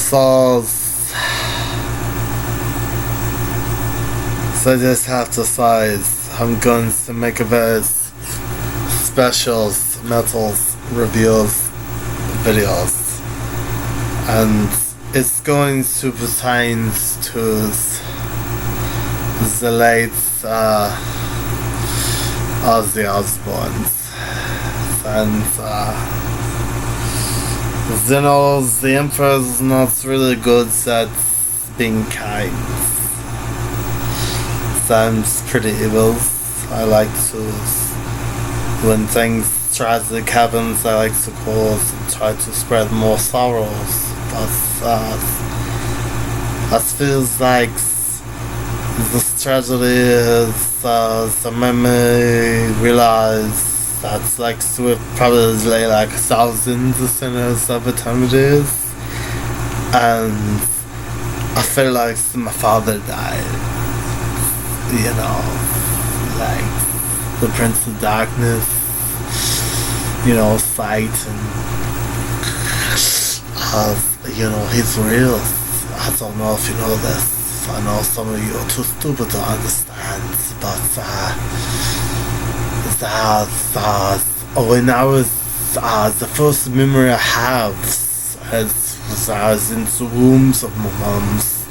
So I just have to say, I'm going to make a very special metal reviews videos, and it's going to pertain to the late OZZY Osbourne, and you know, the Emperor's not really good at being kind. Sounds pretty evil. I like to, when things tragic happens, I like to cause and try to spread more sorrows. That feels like this tragedy is so made me realize that's like we're probably like thousands of sinners of eternities, and I feel like my father died, you know, like the Prince of Darkness, you know, fight, and you know, he's real. I don't know if you know this. I know some of you are too stupid to understand, but when I was the first memory I have was I was in the rooms of my mom's.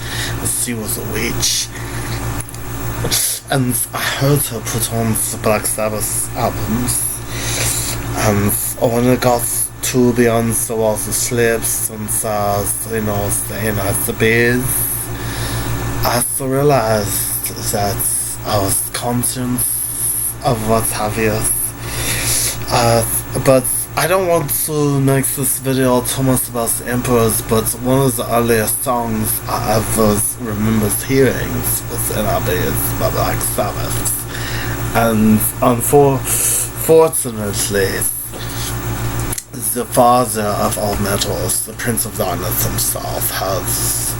She was a witch, and I heard her put on the Black Sabbath albums, and when I got to Beyond the Walls of Slips and you know, staying at the base, I realized that I was conscious of what's obvious. But I don't want to make this video too much about the Emperors, but one of the earliest songs I ever remember hearing was in our base by Black Sabbath. And unfortunately, the father of all metals, the Prince of Darkness himself, has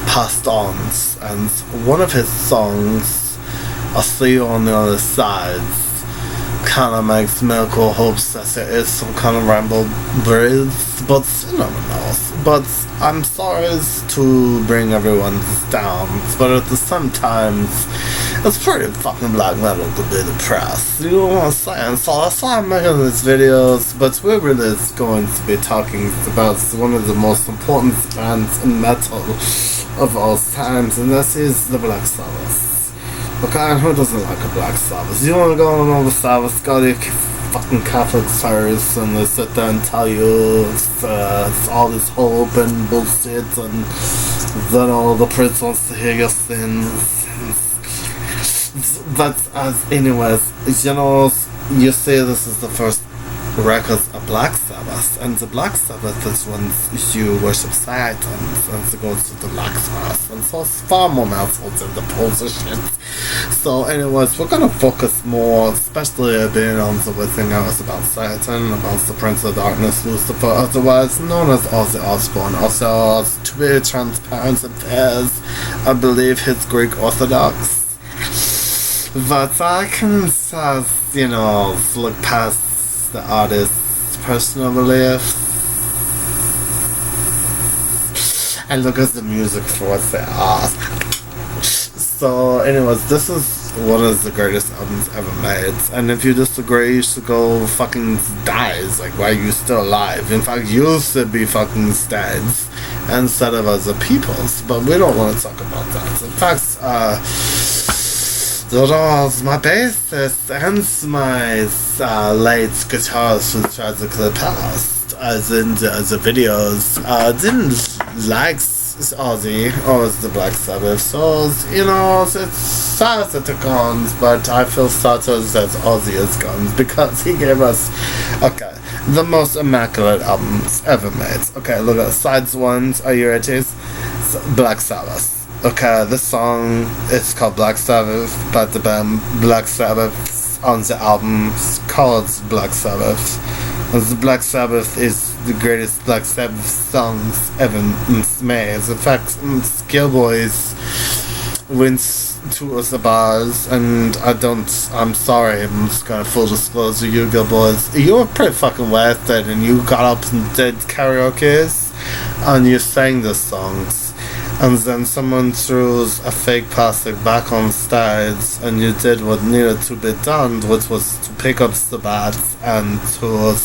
passed on, and one of his songs, "I'll See You on the Other Side," kind of makes Melkor hopes that there is some kind of rainbow bridge, but you never know. But I'm sorry to bring everyone down, but at the same time, it's pretty fucking black metal to be depressed. You know what I'm saying? So that's why I'm making these videos, but we're really going to be talking about one of the most important bands in metal of all times, and this is the Black Sabbath. Okay, and who doesn't like a Black Sabbath? You want to go on over Sabbath, go to your fucking Catholic service, and they sit there and tell you it's all this hope and bullshit, and then all the prince wants to hear your sins. But anyways, you know, you say this is the first record of Black Sabbath, and the Black Sabbath is when you worship Satan, and it goes to the Black Sabbath, and so it's far more metal than the position. So anyways, we're gonna focus more, especially being on the thing I was about Satan, about the Prince of Darkness, Lucifer, otherwise known as OZZY Osbourne. Also, to be transparent and fair, I believe he's Greek Orthodox. But I can, you know, look past the artist's personal beliefs and look at the music for what they are. So anyways, this is one of the greatest albums ever made, and if you disagree, you should go fucking die. It's like, why are you still alive? In fact, you should be fucking dead instead of other people's, but we don't want to talk about that. In fact, my bassist and my late guitarist who tragically passed, as in the videos, didn't like OZZY or the Black Sabbath, so you know, it's sad that they're gone, but I feel sadder that OZZY is gone because he gave us, okay, the most immaculate albums ever made. Okay, look at sides ones. Are you ready? Black Sabbath. Okay, this song is called Black Sabbath, but the band Black Sabbath on the album is called Black Sabbath. And the Black Sabbath is the greatest Black Sabbath songs ever made. In fact, Gill-boys went to the bars, and I'm sorry, I'm just gonna full disclosure, you Gill-boys, you were pretty fucking wasted, and you got up and did karaoke's, and you sang the songs, and then someone throws a fake plastic back on stage, and you did what needed to be done, which was to pick up the bats and to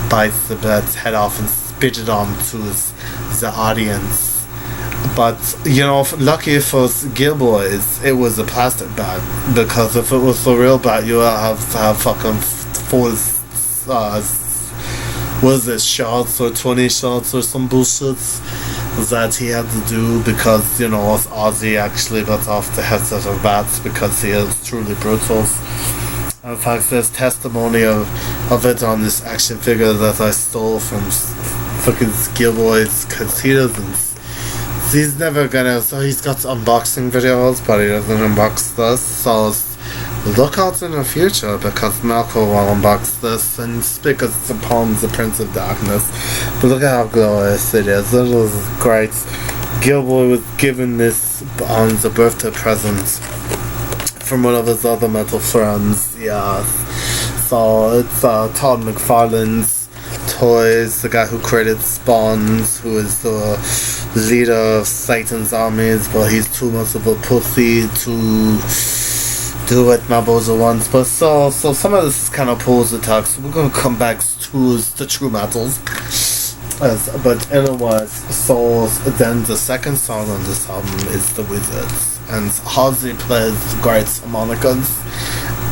bite the bat's head off and spit it onto the audience. But, you know, lucky for Gill-boys, it was a plastic bat, because if it was the real bat, you would have to have fucking full, was it shots or 20 shots or some bullshit that he had to do, because, you know, Ozzy actually got off the headset of bats because he is truly brutal. In fact, there's testimony of it on this action figure that I stole from fucking Gill-boys, because he's never gonna, so he's got unboxing videos, but he doesn't unbox this, so look out in the future, because Melkor will unbox this and speak upon the Prince of Darkness. But look at how glorious it is. It was great. Gill-boy was given this on the birthday present from one of his other metal friends. Yeah. So it's Todd McFarlane's toys, the guy who created Spawn, who is the leader of Satan's armies, but he's too much of a pussy to do what Maboza wants. But so some of this is kind of pose attack, so we're gonna come back to the true metals. But anyways, so then the second song on this album is The Wizards, and Ozzy plays great harmonicas,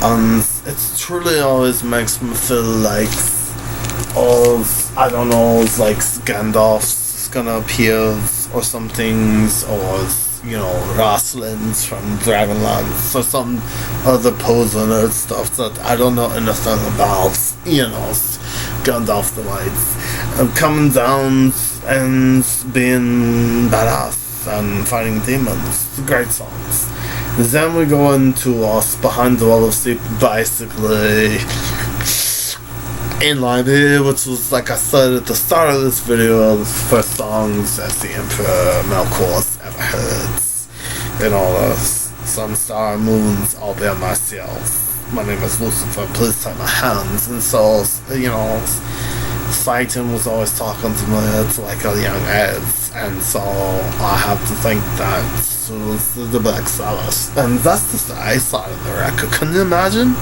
and it truly always makes me feel like, I don't know, like Gandalf's gonna appear or something, or, you know, Roslyn's from Dragonlance, or some other poser nerd stuff that I don't know anything about, you know, Gandalf the White, and coming down and being badass and fighting demons. Great songs. Then we go into us Behind the Wall of Sleep, basically in line, which was, like I said at the start of this video, the first songs that the Emperor Melkor's ever heard. You know, sun, star, moons, all by myself. My name is Lucifer, please take my hands. And so, you know, Satan was always talking to me at like a young age, and so I have to think that it was the Black Sabbath. And that's just the A side of the record. Can you imagine?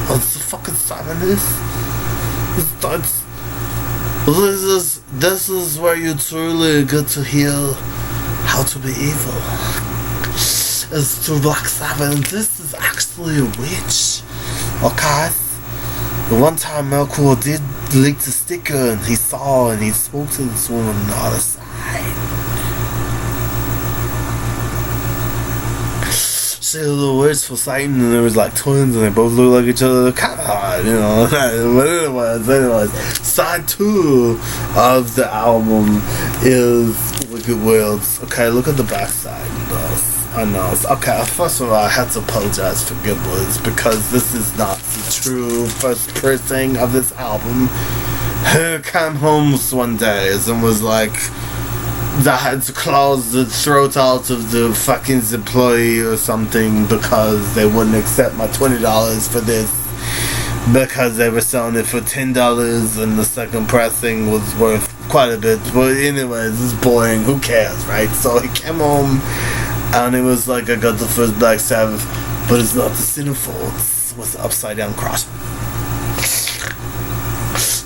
It's the fucking 70s. This is where you truly get to hear how to be evil. It's through Black Sabbath, and this is actually a witch. Okay? The one time Melkor did leak the sticker, and he saw and he spoke to this woman on the other side. She was the words for Satan, and there was like twins, and they both look like each other. Kind of hard, you know. But anyways, side 2 of the album is Wicked Worlds. Okay, look at the back side. I know. Okay, first of all, I had to apologize for Gill-boys, because this is not the true first pressing of this album. He came home one day and was like, that had to close the throat out of the fucking employee or something, because they wouldn't accept my $20 for this, because they were selling it for $10 and the second pressing was worth quite a bit. But anyways, it's boring, who cares, right? So he came home and it was like, I got the first Black Sabbath, but it's not the centerfold, it was the upside down cross.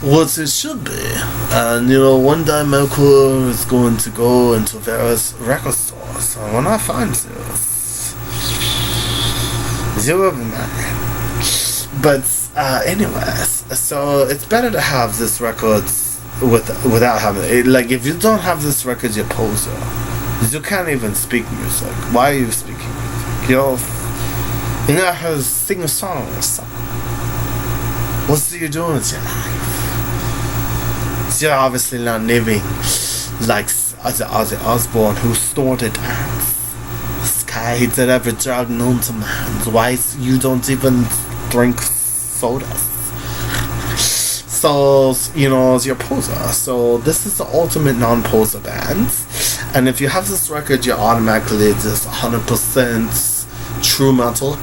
What it should be. And you know, one day Melkor is going to go into various record stores, and when I find this, you will be mine. But anyways, so it's better to have this record without having it. Like, if you don't have this record, you're a poser. You can't even speak music. Why are you speaking music? You know how to sing a song or something. What are you doing with your life? You're obviously not living like Ozzy Osbourne, who snorted ants. Sky did every drug known to man. Why you don't even drink sodas? So, you know, you're a poser. So this is the ultimate non-poser band. And if you have this record, you're automatically just 100% true metal,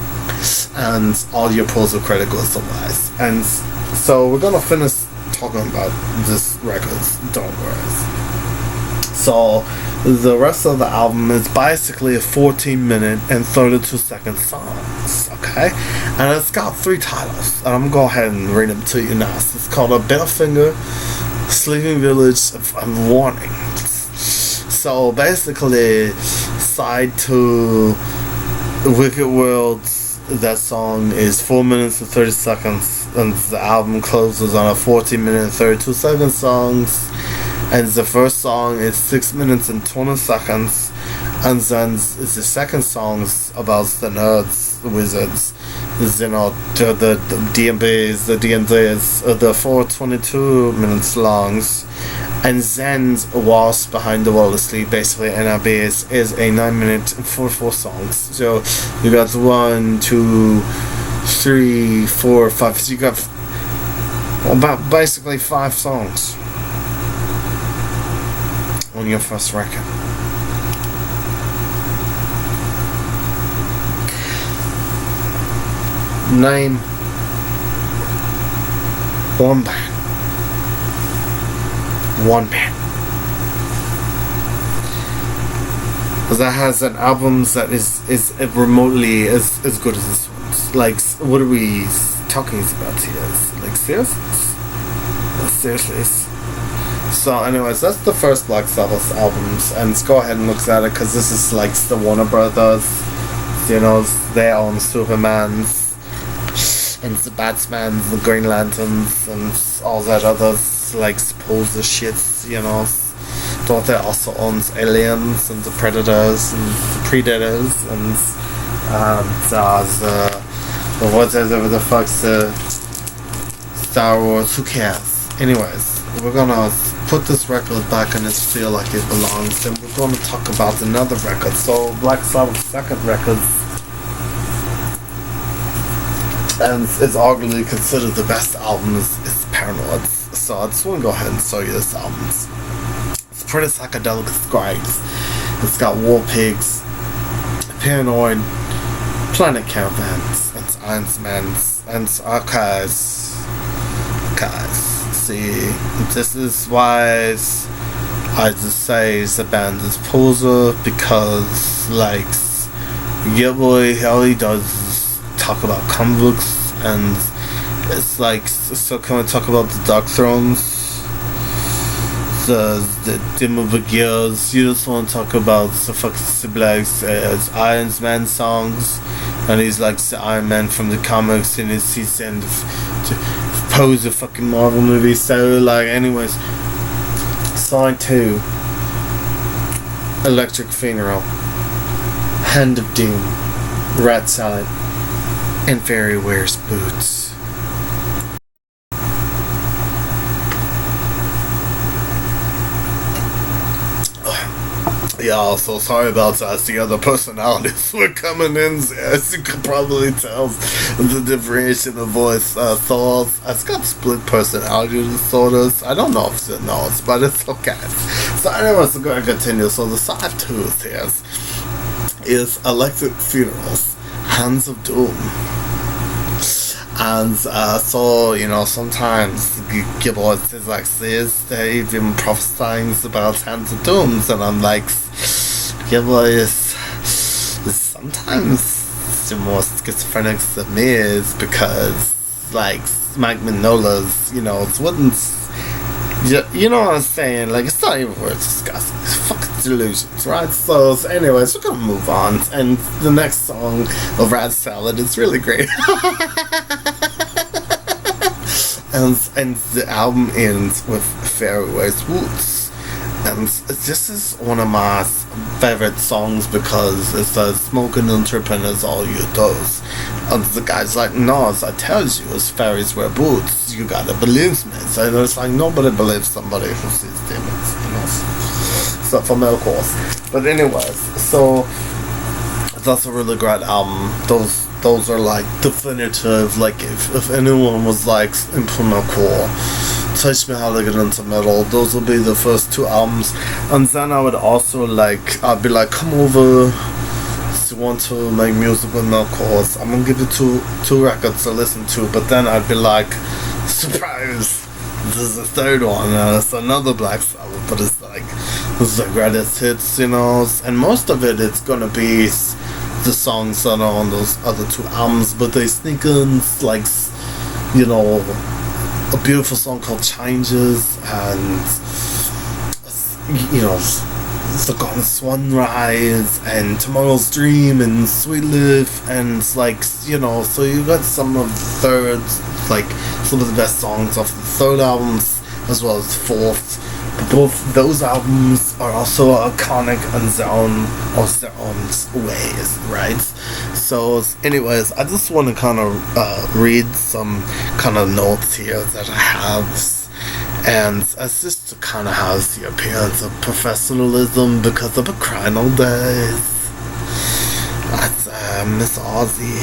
and all your poser credit goes away. And so we're gonna finish talking about this record, Don't Worry. So the rest of the album is basically a 14-minute and 32-second songs, okay? And it's got 3 titles, and I'm gonna go ahead and read them to you now. So it's called A Bitterfinger, Sleeping Village, and Warning. So basically, side 2, Wicked Worlds, that song is 4 minutes and 30 seconds, and the album closes on a 14-minute and 32-second songs. And the first song is 6 minutes and 20 seconds, and then the second song's about the nerds, the wizards, you know, the D&Bs, the D&Ds, the 422 minutes longs, and then Wasp Behind the Wall of Sleep, basically NRBs, is a 9 minute and 44 songs. So you got 1, 2, 3, 4, 5. So you got about basically 5 songs on your first record. Name one band. One band that has an album that is remotely as good as this one. Like, what are we talking about here? Like, seriously? So anyways, that's the first Black Sabbath albums, and let's go ahead and look at it, because this is like the Warner Brothers, you know, they own Supermans and the Batmans, the Green Lanterns, and all that other like supposed shits, you know. Don't they also owns Aliens and the Predators and the Predators and the whatever the fuck's the Star Wars? Who cares? Anyways, we're gonna put this record back in its feel like it belongs, and we're gonna talk about another record. So Black Sabbath's second record, and it's arguably considered the best album, is Paranoid. So I just want to go ahead and show you this album. It's pretty psychedelic, it's great. It's got War Pigs, Paranoid, Planet Caravans, and Iron Man's, and Archives. See, this is why I just say the band is poser, because like Gill-boy, all he does is talk about comic books, and it's like, so can we talk about the Dark Thrones, the Dimmu Borgir's? You just want to talk about the fucking siblings, Iron Man songs, and he's like the Iron Man from the comics, and he's in to pose a fucking Marvel movie. So like, anyways, side 2, Electric Funeral, Hand of Doom, Rat Salad, and Fairy Wears Boots. Yeah, so sorry about that. The other personalities were coming in, as you can probably tell, the differentiation of voice. So it's got split personality disorders. I don't know if it knows, but it's okay. So anyways, we're going to continue. So the side 2 is Electric Funerals, Hands of Doom. And so, you know, sometimes Gill-boy is like this, they even prophesying about Hands of Dooms, and I'm like, Gill-boy is sometimes the more schizophrenic that me is, because like Mike Mignola's, you know, it wouldn't, you know what I'm saying, like, it's not even worth discussing. It's fucking delusions, right? So anyways, we're gonna move on, and the next song of Rat Salad is really great. and the album ends with Fairy Wears Boots, and this is one of my favorite songs, because it says smoking and tripping is all you do. And the guy's like, no, as I tell you, it's fairies wear boots, you gotta believe me. So it's like, nobody believes somebody who sees demons, you know, so for Melkor. But anyways, so that's a really great album. Those are like definitive, like if anyone was like into Melkor, teach me how to get into metal, those will be the first 2 albums. And then I would also like, I'd be like, come over, if you want to make music with Melkor, I'm gonna give you two records to listen to. But then I'd be like, surprise, this is the 3rd one, and it's another Black Sabbath, but it's like the greatest hits, and most of it's gonna be the songs that are on those other two albums, but they sneak in like, a beautiful song called Changes, and The Gone Sunrise, and Tomorrow's Dream, and Sweet Life, and so you got some of the third, like some of the best songs off the third albums as well as the fourth. But both those albums are also iconic in their own ways, right? So anyways, I just want to kind of read some kind of notes here that I have. And it's just to kind of have the appearance of professionalism, because I've been crying all days. I miss Ozzy,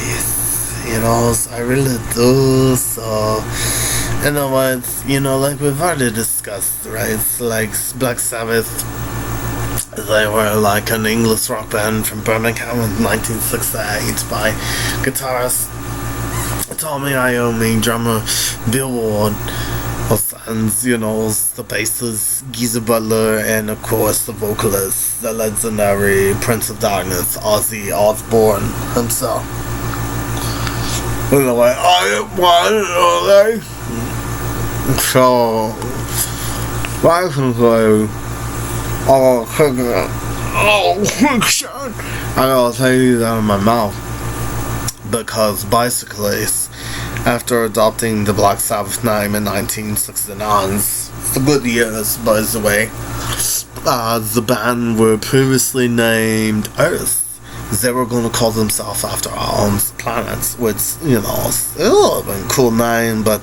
I really do. So, like we've already discussed, right? Like Black Sabbath, they were like an English rock band from Birmingham in 1968 by guitarist Tommy Iommi, drummer Bill Ward, and the bassist Geezer Butler, and of course the vocalist, the legendary Prince of Darkness, Ozzy Osbourne himself. Anyway, so basically, I gotta take these out of my mouth, because basically, after adopting the Black Sabbath name in 1969, the good years, by the way, the band were previously named Earth. They were going to call themselves after our own planet, which, it would have been a cool name, but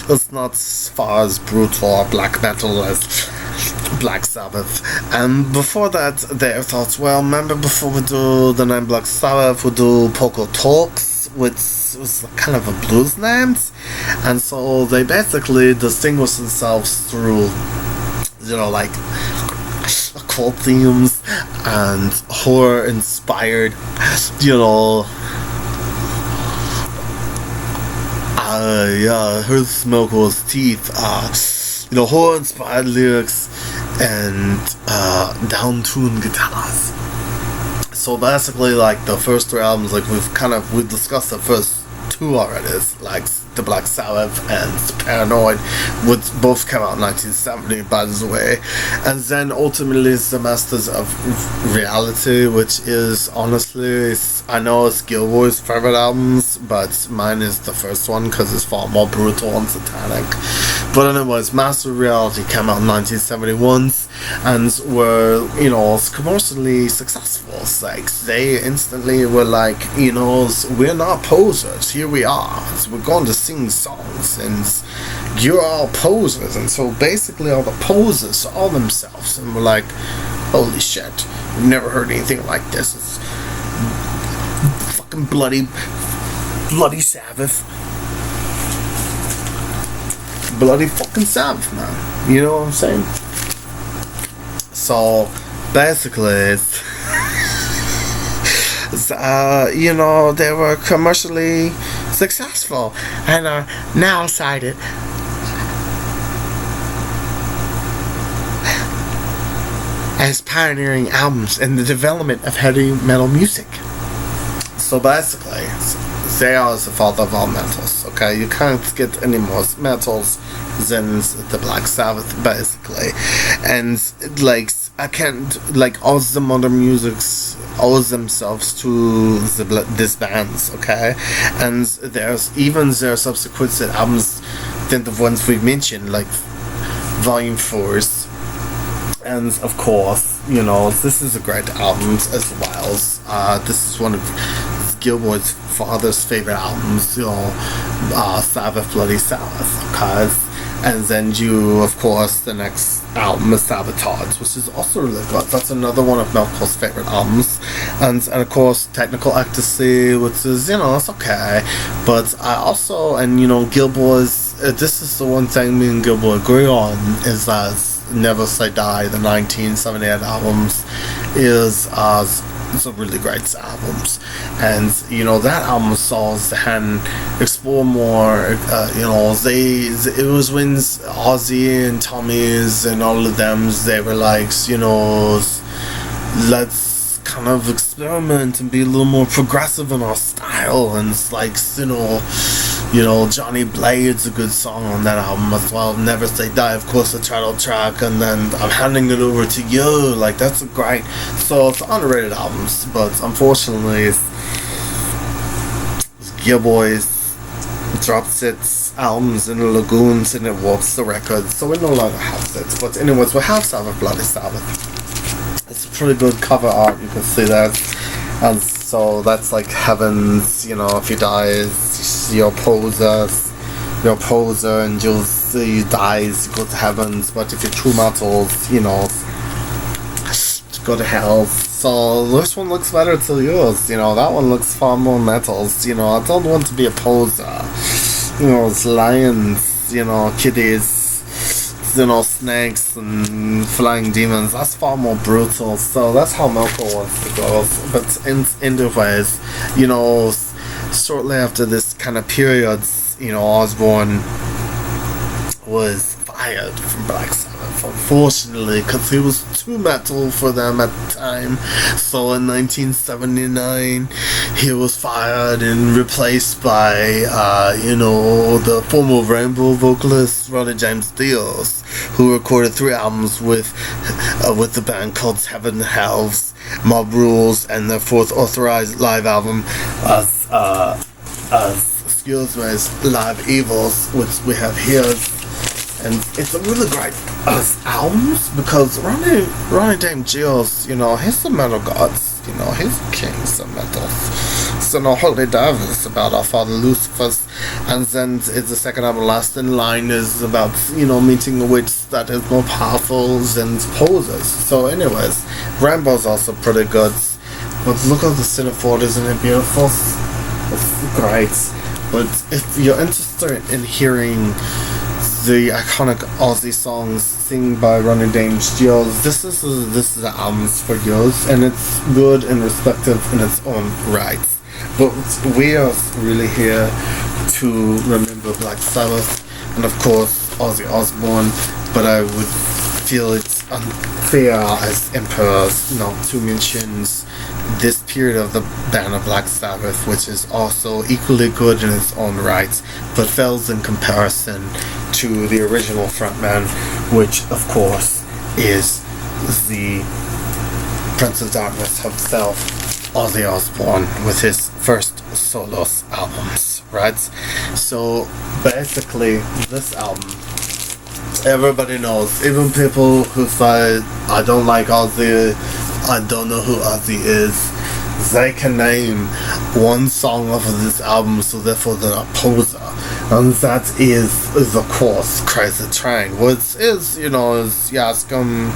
it's not as far as brutal or black metal as Black Sabbath. And before that, they thought, well, remember before we do the name Black Sabbath, we do Poco Talks, which was kind of a blues name, and so they basically distinguished themselves through, like occult themes and horror-inspired, Hurt Melkor's teeth, horror-inspired lyrics and down-tuned guitars. So basically, like the first three albums, like we discussed the first two already, like the Black Sabbath and Paranoid, which both came out in 1970, by the way. And then ultimately it's the Masters of Reality, which is honestly, I know it's Gill-boy's favorite albums, but mine is the first one because it's far more brutal and satanic. But anyways, Masters of Reality came out in 1971 and were, commercially successful. Like, they instantly were like, we're not posers, here we are. So we're going to sing songs, and you're all posers. And so basically all the posers saw themselves and were like, holy shit, we've never heard anything like this. It's fucking bloody Sabbath. Bloody fucking Sabbath, man. You know what I'm saying? So basically, they were commercially successful and are now cited as pioneering albums in the development of heavy metal music. So basically, they are the father of all metals, okay? You can't get any more metals than the Black Sabbath, basically. And, like, I can't, like, all the modern musics owes themselves to these bands, okay? And there's even their subsequent albums than the ones we mentioned, like Volume 4s. And, of course, this is a great album as well. This is one of Gill-boy's father's favorite albums, Sabbath, Bloody Sabbath, okay? And then of course, the next album is Sabotage, which is also really good. That's another one of Melkor's favorite albums. And of course, Technical Ecstasy, which is, it's okay. But I also, Gill-boy's, this is the one thing me and Gill-boy agree on, is that Never Say Die, the 1978 albums, is it's a really great albums. And that album saw Han explore more. It was when Ozzy and Tommy's and all of them, they were like, let's kind of experiment and be a little more progressive in our style. And it's like, Johnny Blade's a good song on that album as well. Never Say Die, of course, the title track, and then I'm Handing It Over to You. Like, that's a great. So it's underrated albums, but unfortunately, Gill-boy's drops its albums in the Lagoons and it warps the record, so we no longer have it. But anyways, we have Sabbath, Bloody Sabbath. It's a pretty good cover art, you can see that. And so that's like heavens, if you die, your poser, and you'll see you dies, you go to heavens. But if you're true metal, go to hell. So this one looks better to yours. That one looks far more metals. I don't want to be a poser. It's lions, kitties, snakes and flying demons. That's far more brutal. So that's how Melkor wants to go. But in the ways, shortly after this kind of period, Osbourne was fired from Black Sabbath, unfortunately, because he was too metal for them at the time. So in 1979, he was fired and replaced by, the former Rainbow vocalist Ronnie James Dio, who recorded 3 albums with the band called Heaven and Hell's Mob Rules, and their 4th authorized live album as Live Evils, which we have here. And it's a really great albums, because Ronnie James Dio, he's the metal gods, he's the kings of metal. So Holy Davis about our father Lucifer's, and then it's the second album, Last in Line, is about meeting a witch that is more powerful than posers. So anyways, Rambo's also pretty good, but look at the Cinefort, isn't it beautiful? It's great. But if you're interested in hearing the iconic Ozzy songs sung by Ronnie James Dio, this is the albums for yours, and it's good and respective in its own right. But we are really here to remember Black Sabbath and of course Ozzy Osbourne, but I would feel it's unfair as Emperor not to mention this period of the band of Black Sabbath, which is also equally good in its own right, but fails in comparison to the original frontman, which of course is the Prince of Darkness himself, Ozzy Osbourne, with his first solo albums, right? So basically this album, everybody knows, even people who say I don't like Ozzy, I don't know who Ozzy is, they can name one song off of this album, so therefore they're not poser. And that is of course Crazy Train, which is, is, you ask them,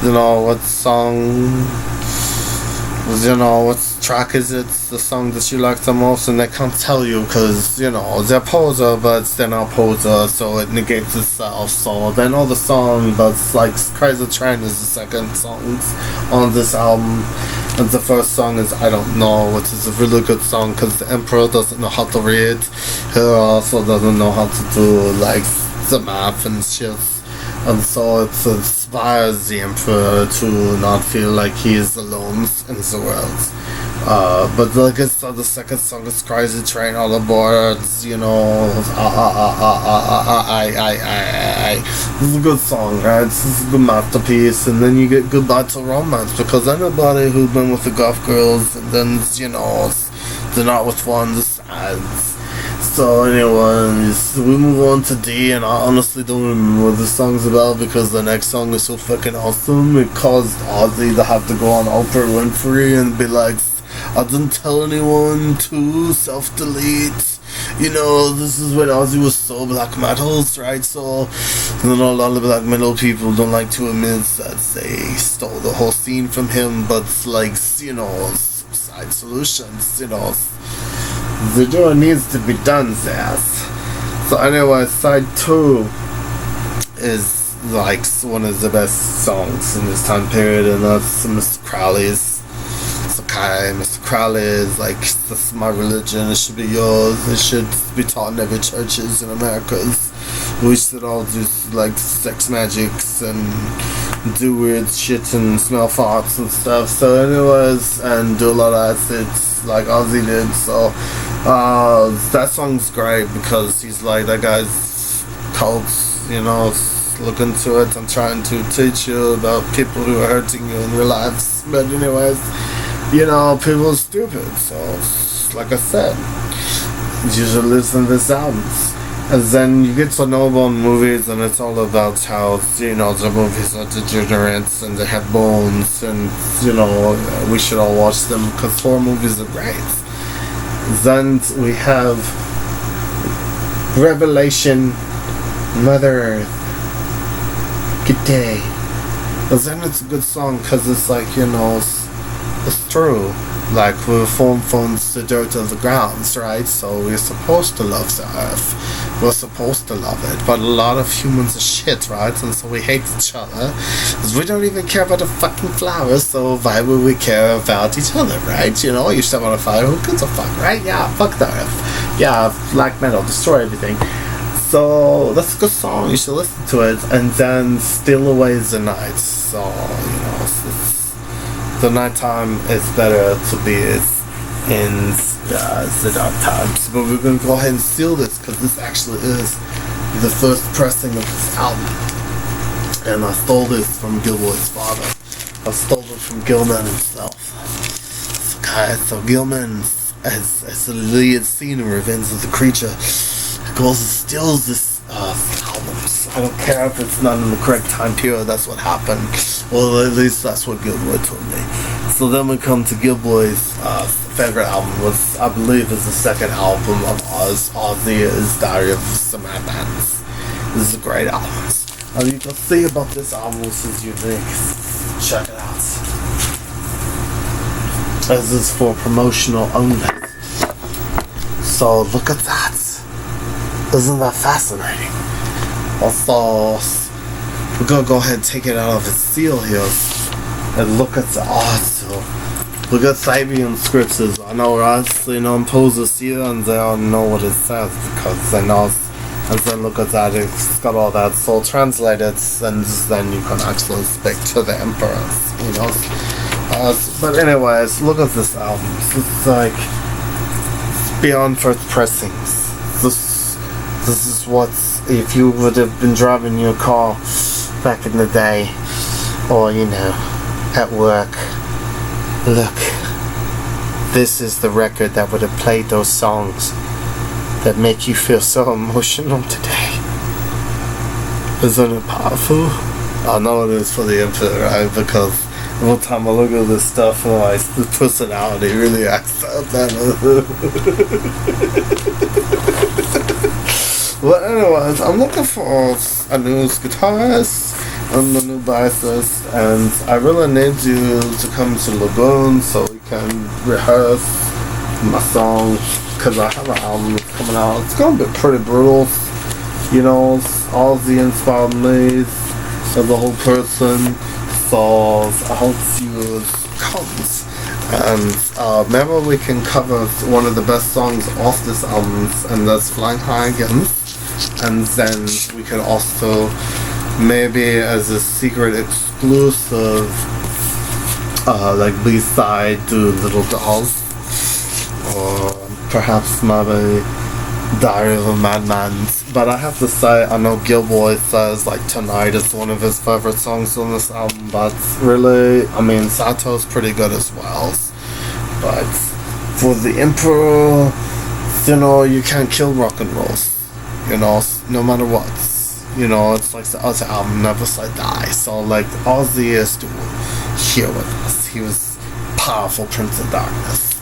what song, what track is it, the song that you like the most, and they can't tell you because, they're poser, but they're not poser, so it negates itself. So they know the song, but like Crazy Train is the second song on this album, and the first song is I Don't Know, which is a really good song because the Emperor doesn't know how to read. He also doesn't know how to do like the math and shit, and so it inspires the Emperor to not feel like he is alone in the world. But like I said, the second song is Crazy Train, All Aboard, This is a good song, right? This is a good masterpiece. And then you get Goodbye to Romance, because anybody who's been with the golf girls and then, they're not with one, the sides. So anyways, we move on to D, and I honestly don't remember what the song's about because the next song is so fucking awesome. It caused Ozzy to have to go on Oprah Winfrey and be like, I didn't tell anyone to self-delete. This is when Ozzy was so black metals, right? So, a lot of black metal people don't like to admit that they stole the whole scene from him, but like, side solutions, the door needs to be done, there. So anyway, side 2 is like one of the best songs in this time period, and that's Mr. Crowley's okay, Mr. Crowley is like, this is my religion, it should be yours, it should be taught in every churches in America. We should all do like sex magics and do weird shit and smell farts and stuff. So anyways, and do a lot of acids like Ozzy did. So that song's great because he's like, that guy's cults, you know, look into it. I'm trying to teach you about people who are hurting you in your lives. But anyways, you know, people are stupid. So like I said, you should listen to this albums. And then you get to know about movies, and it's all about how, you know, the movies are degenerates and they have bones, and, you know, we should all watch them because horror movies are great. Then we have Revelation, Mother Earth, Good Day. But then it's a good song because it's like, you know, it's true. Like, we're from the dirt of the grounds, right? So we're supposed to love the earth. We're supposed to love it. But a lot of humans are shit, right? And so we hate each other. Because we don't even care about the fucking flowers, so why would we care about each other, right? You know, you step on a fire, who gives a fuck, right? Yeah, fuck the earth. Yeah, black metal, destroy everything. So that's a good song, you should listen to it. And then Steal Away the Night. So, you know, it's the nighttime is better to be in the dark times. But we're going to go ahead and steal this because this actually is the first pressing of this album. And I stole this from Gill-boy's father. I stole it from Gilman himself. Okay, so Gilman, as the lead scene in Revenge of the Creature, goes and steals this albums. I don't care if it's not in the correct time period, that's what happened. Well, at least that's what Gill-boy told me. So then we come to Gill-boy's favorite album, which I believe is the second album of Ozzy, is Diary of the Madman. This is a great album. You can see about this album, which is unique. Check it out. This is for promotional only. So look at that. Isn't that fascinating? Also, we're gonna go ahead and take it out of its seal here and look at the art. So look at Sabian scriptures. I know, right? So, you know, impose a seal and they all know what it says because they know. And then look at that, it's got all that. So translate it, and then you can actually speak to the emperors, you know. But anyways, look at this album. It's like it's beyond first pressings. This is what, if you would have been driving your car back in the day, or, you know, at work, look, this is the record that would have played those songs that make you feel so emotional today. Isn't it powerful? I know it is for the Emperor, right? Because one time I look at this stuff and like, the personality really acts out that. But anyways, I'm looking for a new guitarist and a new bassist, and I really need you to come to Lagoon so we can rehearse my songs, because I have an album that's coming out. It's going to be pretty brutal, you know. Ozzy inspired me as a whole person, so I hope you come. And maybe we can cover one of the best songs off this album, and that's Flying High Again. And then we can also, maybe as a secret exclusive, like B-side, do Little Dolls, or perhaps maybe Diary of a Madman. But I have to say, I know Gill-boy says like Tonight is one of his favorite songs on this album, but really, I mean, Sato's pretty good as well. But for the Emperor, you know, you can't kill rock and roll, you know, no matter what. You know, it's like the other album, Never Say Die. So like, Ozzy is still here with us. He was powerful Prince of Darkness.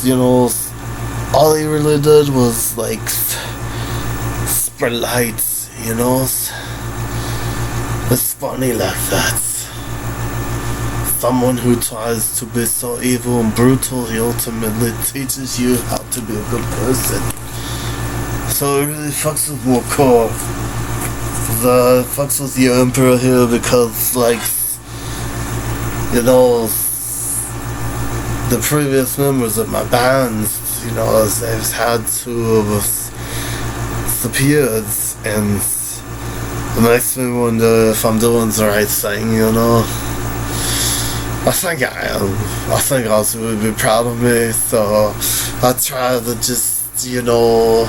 You know, all he really did was like spread lights, you know. It's funny like that. Someone who tries to be so evil and brutal, he ultimately teaches you how to be a good person. So it really fucks with Melkor. It fucks with your Emperor here because, like, you know, the previous members of my bands, you know, they've had to disappeared, and it makes me wonder if I'm doing the right thing, you know. I think I am. I think Ozzy would be proud of me, so I try to just, you know,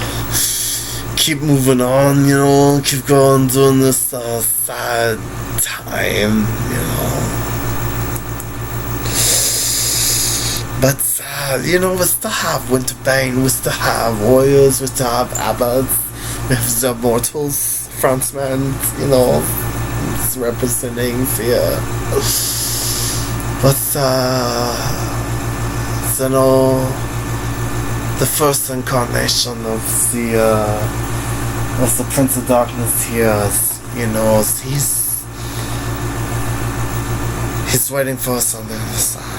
keep moving on, you know, keep going during this sad time, you know. But, you know, we still have Winterbane, we still have Warriors, we still have Abbots, we have the Immortals, frontman, you know, representing here. But, you know, the first incarnation of the Prince of Darkness here, you know, he's waiting for us on the other side.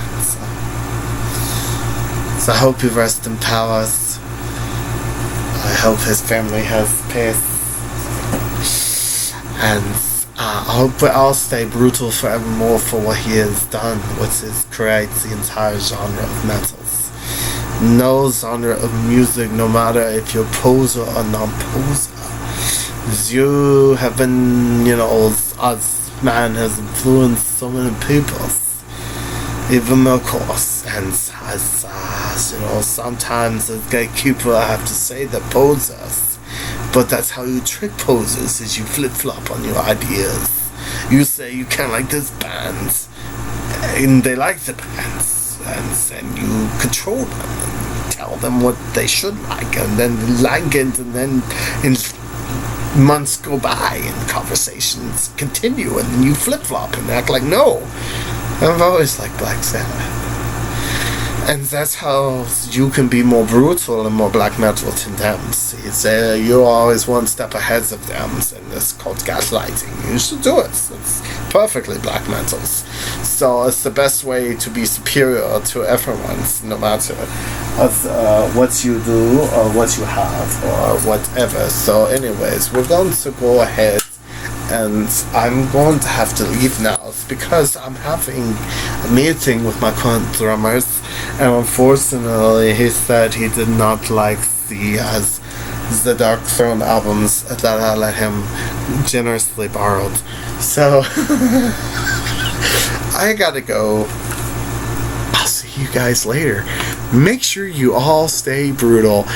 So I hope he rests in powers. I hope his family has peace. And I hope we all stay brutal forevermore for what he has done, which is create the entire genre of metals. No genre of music, no matter if you're poser or non-poser. You have been, you know, as man has influenced so many people. Even Melkor, and as you know, sometimes as gatekeeper I have to say that posers, but that's how you trick posers, is you flip-flop on your ideas. You say you can't like this band, and they like the bands, and then you control them, and tell them what they should like, and then they like it, and then months go by, and conversations continue, and then you flip-flop and act like, no, I've always liked Black Sabbath. And that's how you can be more brutal and more black metal than them. See, you're always one step ahead of them, and it's called gaslighting. You should do it. It's perfectly black metal. So it's the best way to be superior to everyone, no matter what you do or what you have or whatever. So anyways, we're going to go ahead, and I'm going to have to leave now because I'm having a meeting with my current drummers, and unfortunately he said he did not like the Dark Throne albums that I let him generously borrowed. So I gotta go. I'll see you guys later. Make sure you all stay brutal.